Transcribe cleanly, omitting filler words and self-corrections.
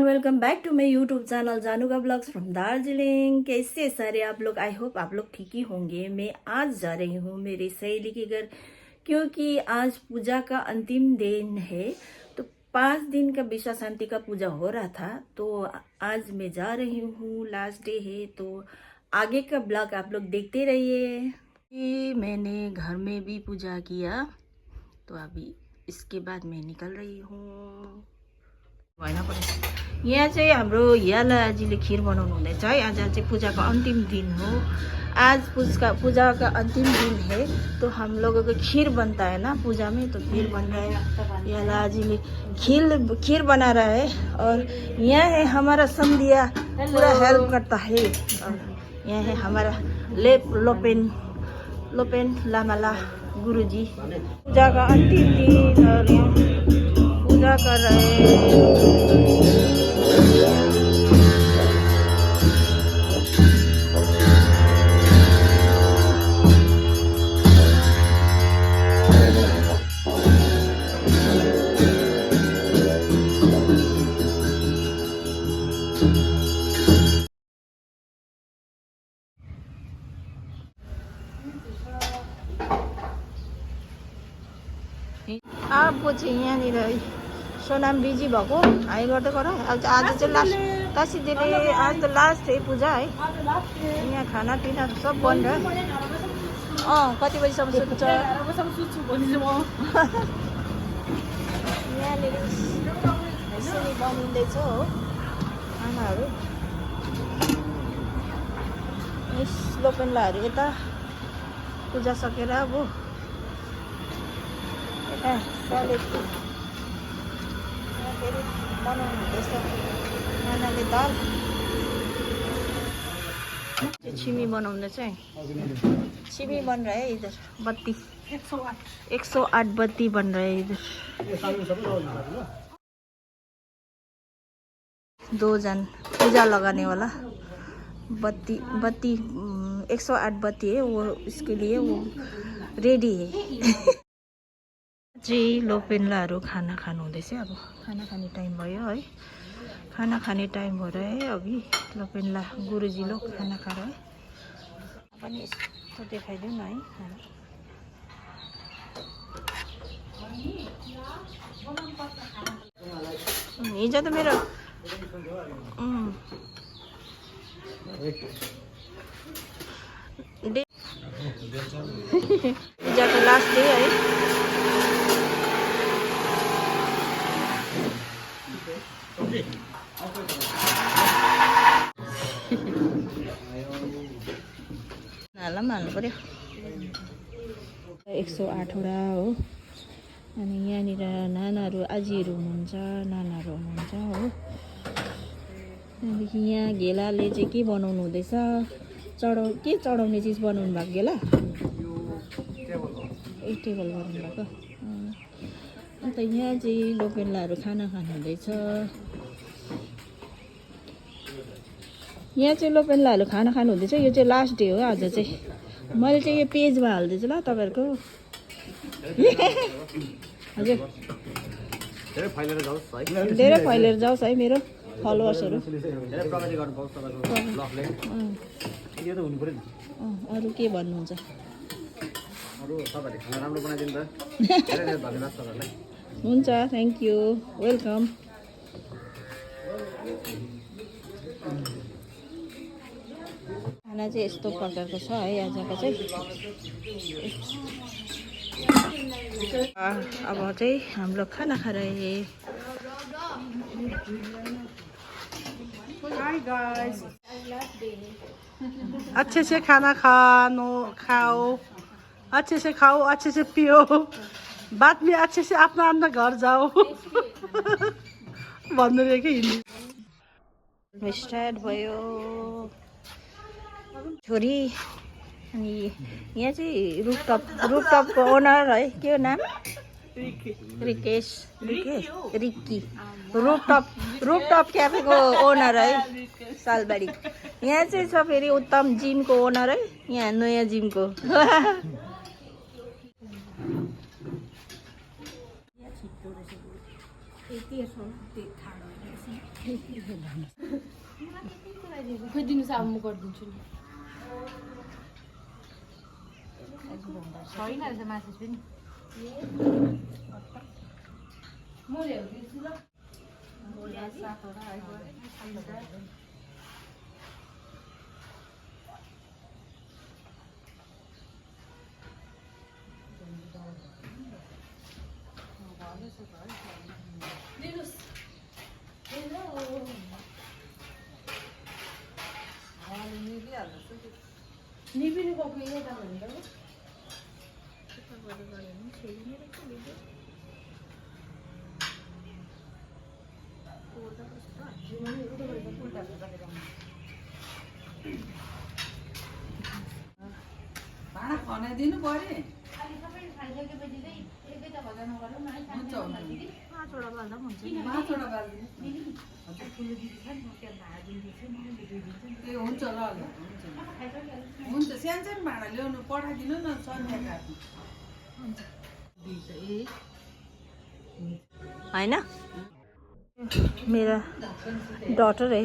Welcome back to my YouTube channel जानू का blogs from Darjeeling. कैसे सारे आप लोग? आई होप आप लोग ठीक ही होंगे। मैं आज जा रही हूँ मेरी सहेली के घर, क्योंकि आज पूजा का अंतिम दिन है। तो 5 दिन का विश्वा शांति का पूजा हो रहा था, तो आज मैं जा रही हूँ, लास्ट डे है। तो आगे का ब्लॉग आप लोग देखते रहिए। मैंने घर में भी पूजा किया, तो अभी इसके बाद मैं निकल रही हूँ। यहाँ चाहिँ हाम्रो हियाला आजीले खीर बनाउनु हुँदैछ है। आज चाहिँ पूजाको अंतिम दिन हो। आज पूजा का अंतिम दिन है, तो हम लोगों को खीर बनता है ना पूजा में, तो खीर बन रहा है। हियाला आजीले खीर बना रहा है। और यहाँ है हमारा संध्या, पूरा हेल्प करता है। और यहाँ है हमारा लोपेन लामाला गुरुजी। पूजा का अंतिम दिन और पूजा कर रहे हैं। अब चाहिँ यहाँनिर सोनाम बिजी भएको हाई गर्दै गर। आज चाहिँ लास्ट काशी दिदी, आज त लास्ट है पूजा है। यहाँ खानापिना सब बन्द। कति बजीसम्म सुत्छ? यहाँनिर यसरी बनिँदैछ हो खानाहरू। लोपेन्लाहरू यता पूजा सकेर अब फेरि बनाउनु हुँदैछ नानाले दाल। छिमी बनाउँदैछ है। छिमी बन रहा है इधर। बत्ती 108 बत्ती बन रहा है इधर। 2 जन पूजा लगाने वाला बत्ती 108 बत्ती है वो, इसके लिए वो रेडी है। जी लोपेन्लाहरू खाना खानु हुँदैछ। अब खाना खाने टाइम भयो है। खाना खाने टाइम हो रहा है अभी। लोपेन्ला गुरुजी लोग खाना खा रहे हैं। पनि यस्तो देखाइदिउँ न है खाना। हिजो त मेरो पूजाको लास्ट डे है। नालाम हाल्नु पर्यो। 108 वटा हो। अनि यहाँनिर नानाहरू आजीहरू हुनुहुन्छ, नानाहरू हुनुहुन्छ हो। त्यहाँदेखि यहाँ घेलाले चाहिँ के बनाउनु हुँदैछ? के चढाउने चिज बनाउनु भएको घेला? एक टेबल बनाउनु भएको। अन्त यहाँ चाहिँ लोपेन्लाहरू खाना खानु हुँदैछ। यहाँ चाहिँ लोपेन्लाहरू खाना खानु हुँदैछ। यो चाहिँ लास्ट डे हो आज चाहिँ। मैले चाहिँ यो पेजमा हाल्दैछु ल तपाईँहरूको। हजुर धेरै फैलिएर जाओस् है मेरो फलोवर्सहरू। अरू के भन्नुहुन्छ? हुन्छ, थ्याङ्क यू, वेलकम। खाना चाहिँ यस्तो प्रकारको छ है आजको चाहिँ। अब चाहिँ हम लोग खाना खा रहे हैं। हाय गाइस, अच्छे से खाना खाओ, अच्छे से खाओ, अच्छे से पियो, बाद में अच्छे से अपना अपना घर जाओ भन्नु रे कि हिन्दी स्टार्ट भयो। छोरी अनि यहाँ चाहिँ रुफटपको ओनर है, के हो नाम? रिक्की। रुफटप क्याफेको ओनर है सालबारी। यहाँ चाहिँ छ फेरि उत्तम जिमको ओनर है, यहाँ नयाँ जिमको। खोजिदिनुहोस् अब म गरिदिन्छु नि छैन रहेछ मासु पनि म ल्याउँदिन्छु ल निबिनु गएको यता भनेर भाँडा खनाइदिनु पर्यो खाइसकेपछि चाहिँ एकै त भजा नगरौँ न है हुन्छ पाँचवटा बाल्दा पनि हुन्छ पाँचवटा बालिदिनु ठुलो दिदी छ नि म त्यहाँ भाडा दिन्छु म दिन्छु ए हुन्छ ल ल हुन्छ सानो सानो भाँडा ल्याउनु पठाइदिनु न सन्ध्या काट्नु होइन मेरा डॉटर है